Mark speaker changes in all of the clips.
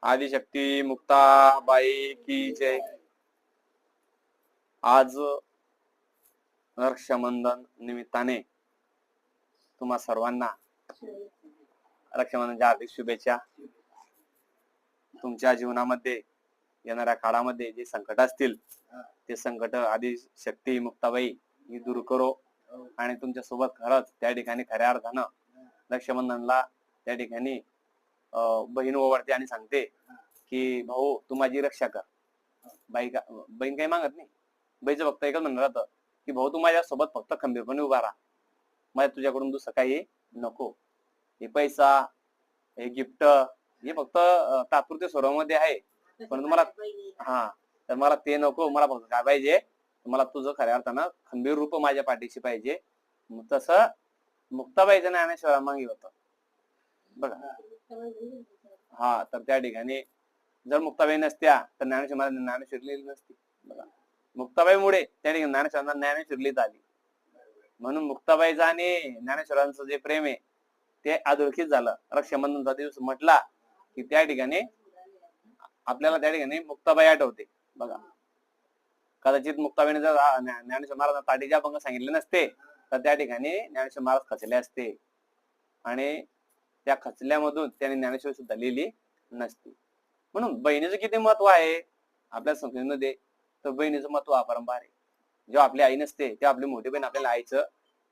Speaker 1: आदिशक्ती मुक्ताबाई की जय। आज रक्षाबंधन निमित्ताने तुम्हा सर्वांना रक्षाबंधनच्या हार्दिक शुभेच्छा। तुमच्या जीवनामध्ये येणाऱ्या काळामध्ये जे संकट असतील ते संकट आदिशक्ती मुक्ताबाई ही दूर करो आणि तुमच्या सोबत खरंच त्या ठिकाणी खऱ्या अर्थानं रक्षाबंधनला त्या ठिकाणी बहीण ओवाळते आणि सांगते की भाऊ तू माझी रक्षा कर। बहीण काही मागत नाही, बाईचं फक्त एकच म्हणणं राहतं की भाऊ तू माझ्या सोबत फक्त खंबीरपणे उभा राहा, मला तुझ्याकडून दुसरं काही नको। हे पैसा हे गिफ्ट हे फक्त तात्पुरत्या स्वरूपामध्ये आहे, पण तुम्हाला तर मला ते नको, मला फक्त काय पाहिजे, मला तुझं खऱ्या अर्थानं खंबीर रूप माझ्या पाठीशी पाहिजे। तसं मुक्ताबाईचं ज्ञानेश्वरा मागे होतं बघा। हा, तर त्या ठिकाणी जर मुक्ताबाई नसत्या तर ज्ञानेश्वरी लिहिली नसती बघा। मुक्ताबाईमुळे त्या ठिकाणी ज्ञानेश्वरांना ज्ञानेश्वरी लिहिता आली, म्हणून मुक्ताबाईचं आणि ज्ञानेश्वरांचं जे प्रेम आहे ते अधोरेखित झालं। रक्षाबंधनचा दिवस म्हटला की त्या ठिकाणी आपल्याला त्या ठिकाणी मुक्ताबाई आठवते बघा। कदाचित मुक्ताबाईने जर ज्ञानेश्वर महाराज ताटीचे अभंग सांगितले नसते तर त्या ठिकाणी ज्ञानेश्वर महाराज खचले असते आणि त्या खचल्यामधून त्याने ज्ञानेश्वरी सुद्धा लिहिली नसती। म्हणून बहिणीचं किती महत्व आहे आपल्या संस्कृतीमध्ये, तर बहिणीचं महत्व अपरंपार आहे। जेव्हा आपली आई नसते तेव्हा आपली मोठी बहीण आपल्याला आईचं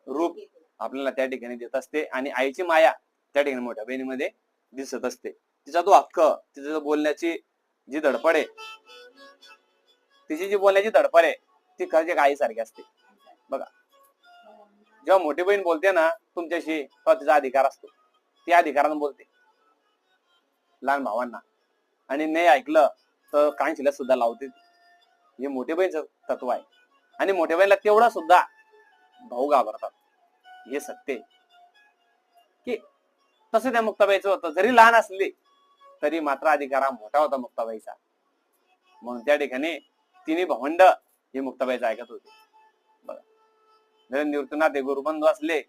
Speaker 1: रूप आपल्याला त्या ठिकाणी देत असते आणि आईची माया त्या ठिकाणी मोठ्या बहिणीमध्ये दिसत असते। तिचा तो हक्क, तिचं बोलण्याची जी धडपड आहे, तिची जी बोलण्याची धडपड आहे ती खरंच एक आईसारखी असते बघा। जेव्हा मोठी बहीण बोलते ना तुमच्याशी तेव्हा तिचा अधिकार असतो, ती अधिकारानं बोलते लहान भावांना, आणि नाही ऐकलं तर कानशिला सुद्धा लावते। हे मोठे बहीणचं तत्व आहे आणि मोठ्या बहिणीला तेवढा सुद्धा भाऊ घाबरतात, हे सत्य की तसं त्या मुक्ताबाईचं होतं। जरी लहान असली तरी मात्र अधिकार हा मोठा होता मुक्ताबाईचा, म्हणून त्या ठिकाणी तिन्ही भावंड हे मुक्ताबाईचं ऐकत होते बघा। जर निवृत्तीनाथ हे गुरुबंधू असले